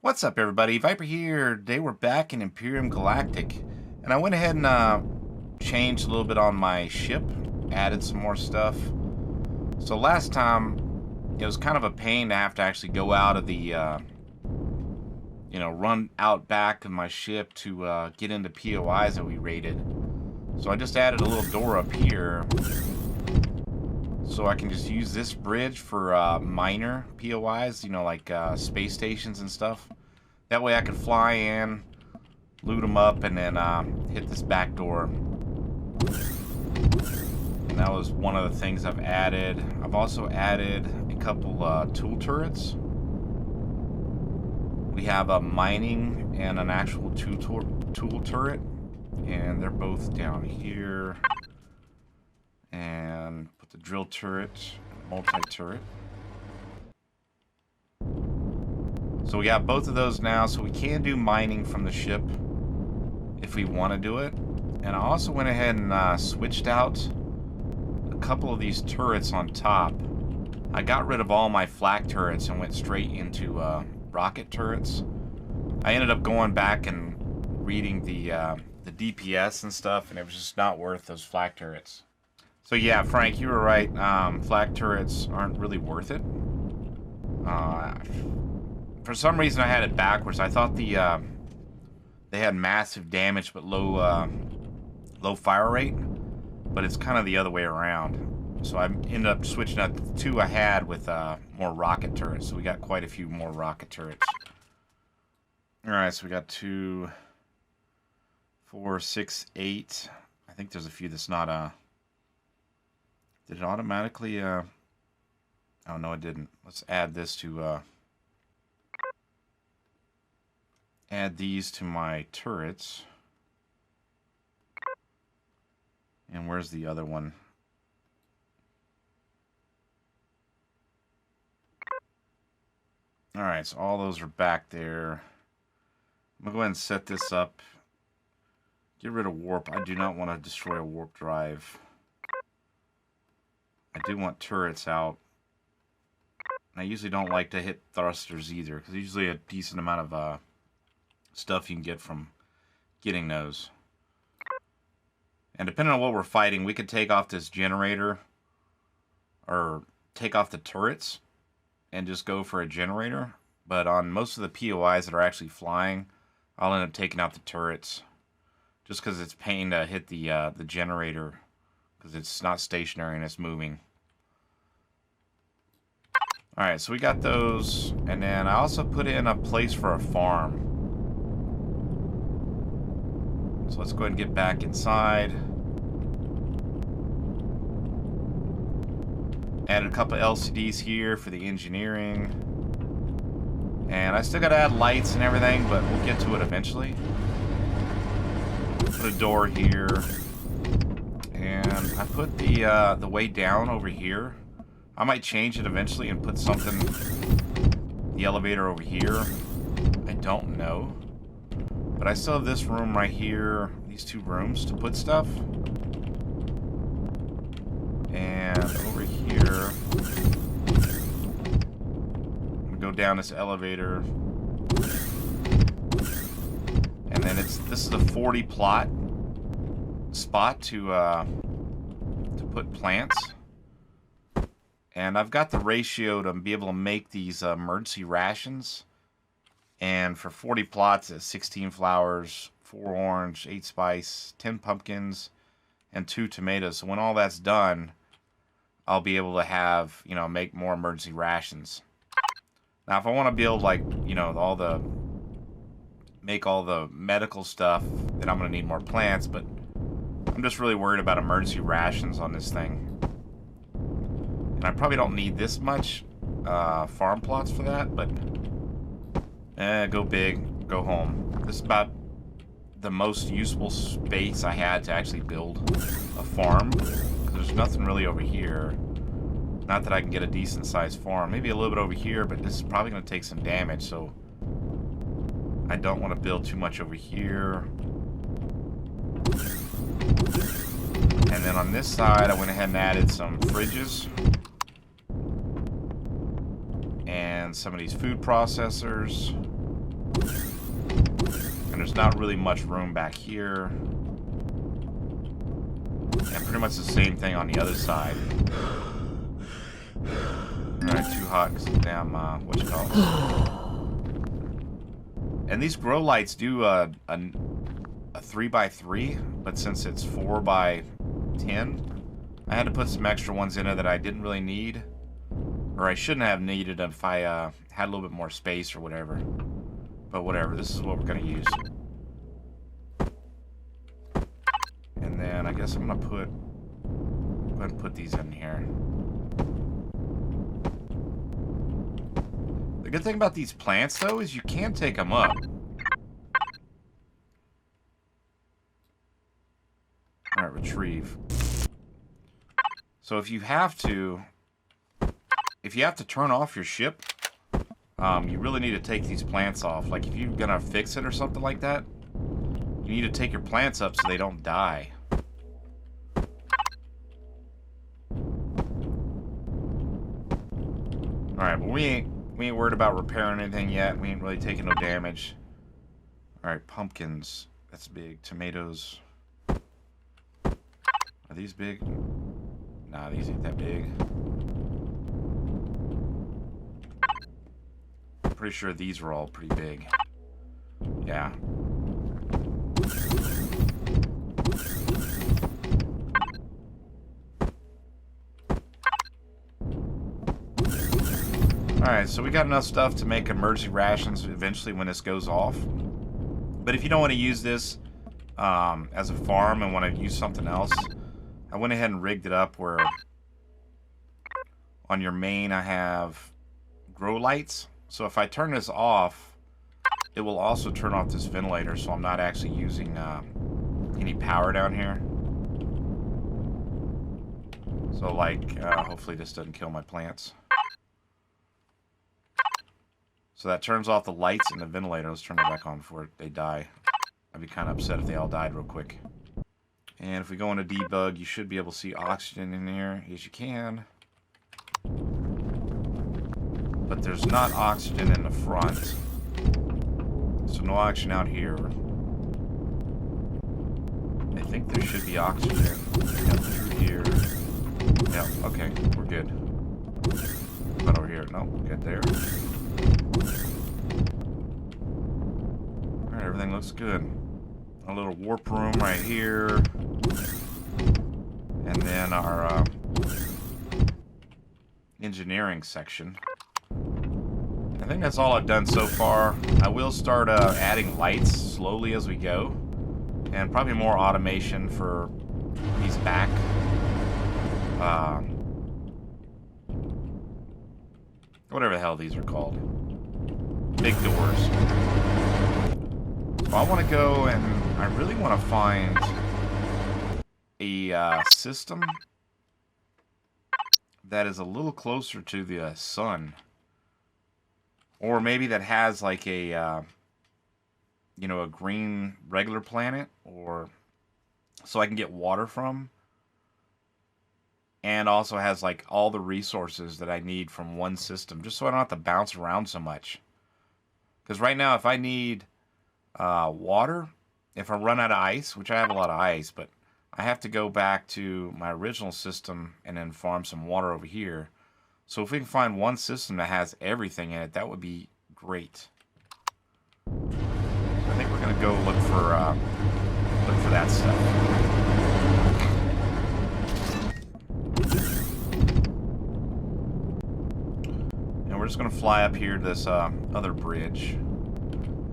What's up, everybody? Viper here. Today we're back in Empyrion Galactic, and I went ahead and changed a little bit on my ship, added some more stuff. So last time, it was kind of a pain to have to actually go out of the, run out back of my ship to get into POIs that we raided. So I just added a little door up here, so I can just use this bridge for minor POIs, like space stations and stuff. That way I can fly in, loot them up, and then hit this back door. And that was one of the things I've added. I've also added a couple tool turrets. We have a mining and an actual tool turret, and they're both down here. And put the drill turret and multi-turret. So we got both of those now, so we can do mining from the ship if we want to do it. And I also went ahead and switched out a couple of these turrets on top. I got rid of all my flak turrets and went straight into rocket turrets. I ended up going back and reading the DPS and stuff, and it was just not worth those flak turrets. So yeah, Frank, you were right. Flak turrets aren't really worth it. For some reason, I had it backwards. I thought they had massive damage but low fire rate, but it's kind of the other way around. So I ended up switching out the two I had with more rocket turrets. So we got quite a few more rocket turrets. All right, so we got 2, 4, 6, 8. I think there's a few that's not Did it automatically, oh no it didn't. Let's add this to, add these to my turrets. And where's the other one? Alright, so all those are back there. I'm gonna go ahead and set this up. Get rid of warp. I do not want to destroy a warp drive. I do want turrets out. I usually don't like to hit thrusters either, because usually a decent amount of stuff you can get from getting those. And depending on what we're fighting, we could take off this generator, or take off the turrets, and just go for a generator. But on most of the POIs that are actually flying, I'll end up taking out the turrets, just because it's pain to hit the generator, because it's not stationary and it's moving. Alright, so we got those, and then I also put in a place for a farm. So let's go ahead and get back inside. Added a couple of LCDs here for the engineering. And I still gotta add lights and everything, but we'll get to it eventually. Put a door here. And I put the way down over here. I might change it eventually and put something, the elevator over here. I don't know. But I still have this room right here, these two rooms to put stuff. And over here, I'm gonna go down this elevator. And then this is a 40 plot spot to put plants. And I've got the ratio to be able to make these emergency rations. And for 40 plots, it's 16 flowers, 4 orange, 8 spice, 10 pumpkins, and 2 tomatoes. So when all that's done, I'll be able to have, make more emergency rations. Now, if I want to build, make all the medical stuff, then I'm going to need more plants. But I'm just really worried about emergency rations on this thing. I probably don't need this much farm plots for that, but go big, go home. This is about the most useful space I had to actually build a farm, because there's nothing really over here. Not that I can get a decent sized farm. Maybe a little bit over here, but this is probably going to take some damage, so I don't want to build too much over here. And then on this side, I went ahead and added some fridges. And some of these food processors. And there's not really much room back here. And pretty much the same thing on the other side. Alright, too hot because of damn, whatchamacallit. And these grow lights do a 3x3, but since it's 4x10, I had to put some extra ones in there that I didn't really need. Or I shouldn't have needed if I had a little bit more space or whatever. But whatever, this is what we're going to use. And then I guess I'm going to go ahead and put these in here. The good thing about these plants, though, is you can take them up. Alright, retrieve. So if you have to turn off your ship, you really need to take these plants off. Like, if you're gonna fix it or something like that, you need to take your plants up so they don't die. Alright, but we ain't worried about repairing anything yet. We ain't really taking no damage. Alright, pumpkins. That's big. Tomatoes. Are these big? Nah, these ain't that big. I'm pretty sure these were all pretty big. Yeah. Alright, so we got enough stuff to make emergency rations eventually when this goes off. But if you don't want to use this as a farm and want to use something else, I went ahead and rigged it up where on your main I have grow lights. So if I turn this off, it will also turn off this ventilator, so I'm not actually using any power down here. So like, hopefully this doesn't kill my plants. So that turns off the lights and the ventilator. Let's turn it back on before they die. I'd be kind of upset if they all died real quick. And if we go into debug, you should be able to see oxygen in here. Yes, you can. But there's not oxygen in the front. So no oxygen out here. I think there should be oxygen. Yep, through here. Yep, okay, we're good. What over here? No, good there. Alright, everything looks good. A little warp room right here. And then our engineering section. I think that's all I've done so far. I will start adding lights slowly as we go. And probably more automation for these back. Whatever the hell these are called. Big doors. So I want to go and I really want to find a system that is a little closer to the sun. Or maybe that has like a, you know, a green regular planet, or so I can get water from. And also has like all the resources that I need from one system, just so I don't have to bounce around so much. Because right now, if I need water, if I run out of ice, which I have a lot of ice, but I have to go back to my original system and then farm some water over here. So if we can find one system that has everything in it, that would be great. I think we're gonna go look for that stuff. And we're just gonna fly up here to this other bridge.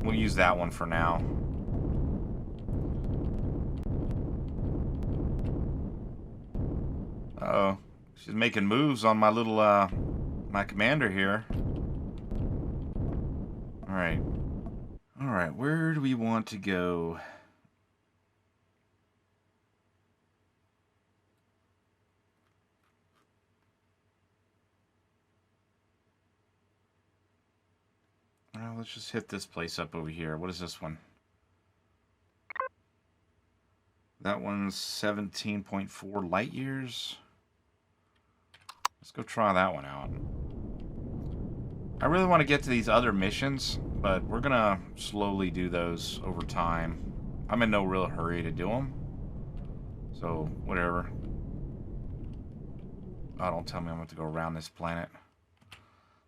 We'll use that one for now. Uh-oh. She's making moves on my little, my commander here. Alright. Alright, where do we want to go? Well, let's just hit this place up over here. What is this one? That one's 17.4 light years. Let's go try that one out. I really want to get to these other missions, but we're gonna slowly do those over time. I'm in no real hurry to do them. So, whatever. Oh, don't tell me I'm going to go around this planet.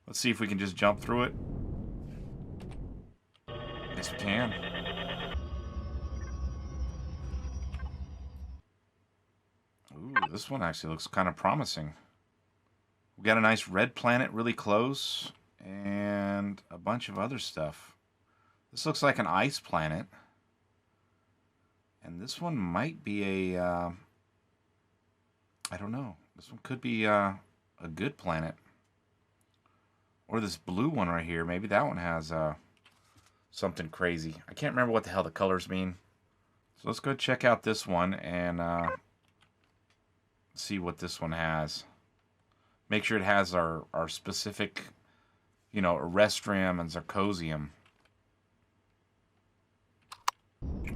Let's see if we can just jump through it. Yes, we can. Ooh, this one actually looks kind of promising. We got a nice red planet really close, and a bunch of other stuff. This looks like an ice planet. And this one might be a, I don't know. This one could be a good planet. Or this blue one right here. Maybe that one has something crazy. I can't remember what the hell the colors mean. So let's go check out this one and see what this one has. Make sure it has our specific, you know, Erestrium and Zircosium.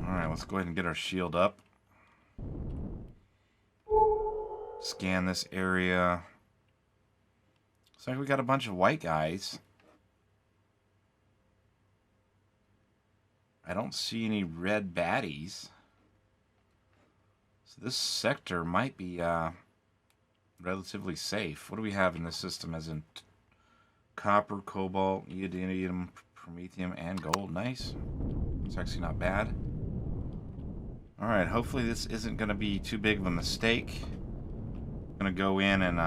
Alright, let's go ahead and get our shield up. Scan this area. Looks like we got a bunch of white guys. I don't see any red baddies. So this sector might be relatively safe. What do we have in this system as in copper, cobalt, neodymium, promethium, and gold? Nice. It's actually not bad. Alright, hopefully this isn't going to be too big of a mistake. I'm going to go in and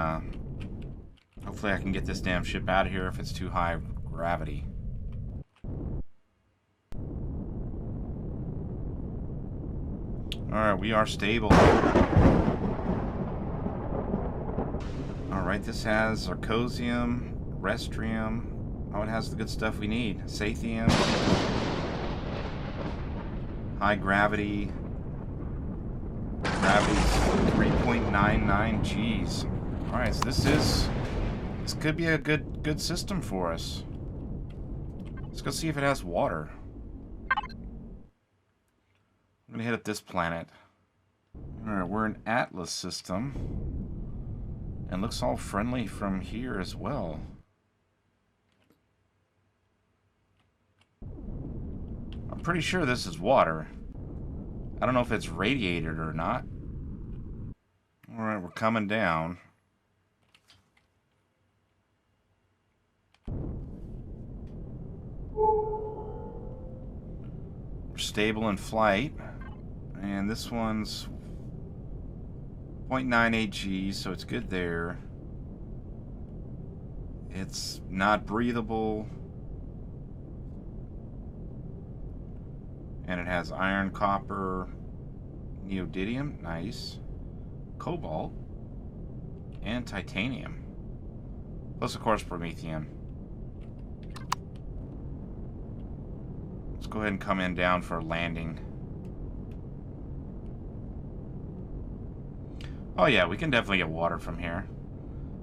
hopefully I can get this damn ship out of here if it's too high gravity. Alright, we are stable. Alright, this has Zircosium, Restrium. Oh, it has the good stuff we need. Sathium. High gravity. Gravity's 3.99 G's. Alright, so this could be a good system for us. Let's go see if it has water. I'm gonna hit up this planet. Alright, we're an Atlas system. And looks all friendly from here as well. I'm pretty sure this is water. I don't know if it's radiated or not. Alright, we're coming down. We're stable in flight. And this one's 0.98 G, so it's good there. It's not breathable. And it has iron, copper, neodymium, nice, cobalt, and titanium. Plus, of course, promethium. Let's go ahead and come in down for a landing. Oh yeah, we can definitely get water from here.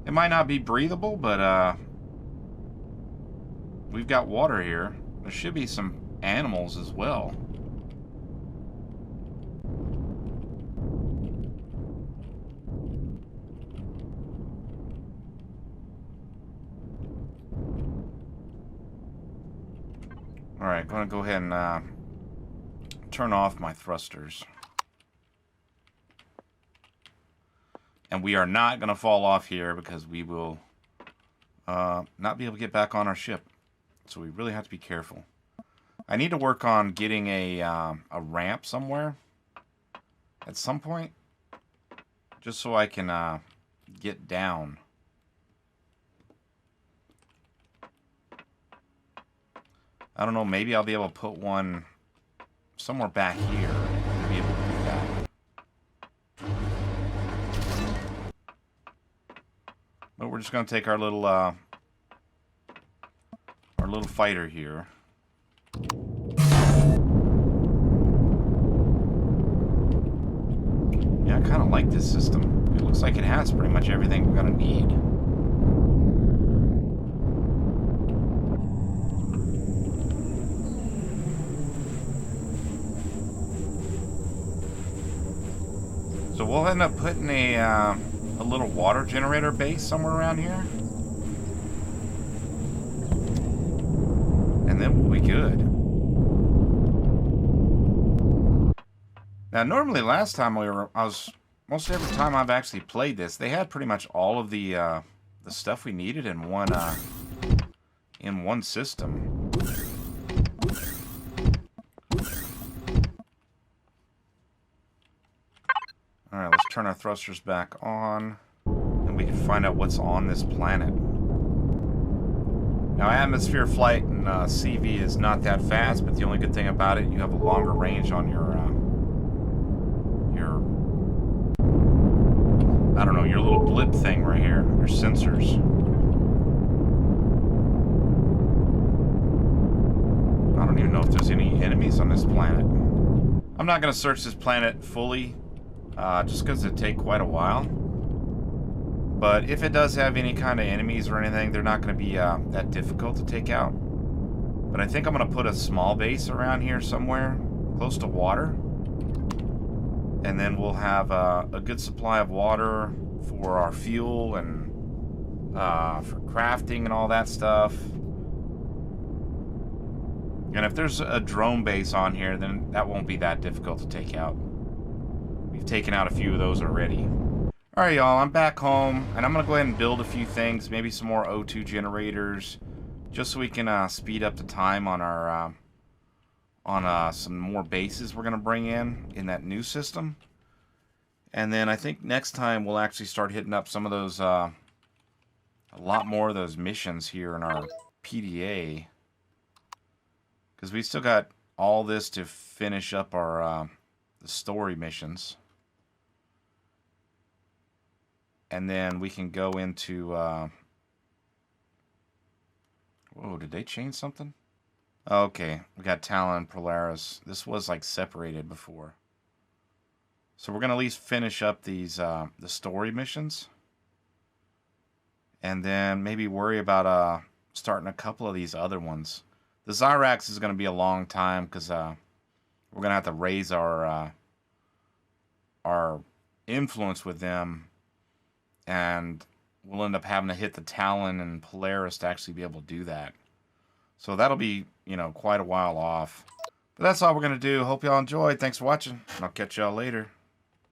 It might not be breathable, but we've got water here. There should be some animals as well. Alright, going to go ahead and turn off my thrusters. And we are not going to fall off here because we will not be able to get back on our ship. So we really have to be careful. I need to work on getting a ramp somewhere at some point. Just so I can get down. I don't know, maybe I'll be able to put one somewhere back here to be able to do that. But we're just going to take our little fighter here. Yeah, I kind of like this system. It looks like it has pretty much everything we're going to need. So we'll end up putting a little water generator base somewhere around here. pretty good. Now, normally last time most every time I've actually played this, they had pretty much all of the stuff we needed in one system. All right, let's turn our thrusters back on, and we can find out what's on this planet. Now, atmosphere flight and CV is not that fast, but the only good thing about it, you have a longer range on your I don't know, your little blip thing right here, your sensors. I don't even know if there's any enemies on this planet. I'm not going to search this planet fully, just because it'd take quite a while. But if it does have any kind of enemies or anything, they're not going to be that difficult to take out. But I think I'm going to put a small base around here somewhere, close to water. And then we'll have a good supply of water for our fuel and for crafting and all that stuff. And if there's a drone base on here, then that won't be that difficult to take out. We've taken out a few of those already. Alright, y'all, I'm back home, and I'm going to go ahead and build a few things, maybe some more O2 generators, just so we can speed up the time on our some more bases we're going to bring in that new system. And then I think next time we'll actually start hitting up some of those, a lot more of those missions here in our PDA. Because we still got all this to finish up our the story missions. And then we can go into... Whoa, did they change something? Okay, we got Talon, Polaris. This was like separated before. So we're going to at least finish up these the story missions. And then maybe worry about starting a couple of these other ones. The Zyrax is going to be a long time because we're going to have to raise our influence with them. And we'll end up having to hit the Talon and Polaris to actually be able to do that. So that'll be, you know, quite a while off. But that's all we're going to do. Hope y'all enjoyed. Thanks for watching. And I'll catch y'all later.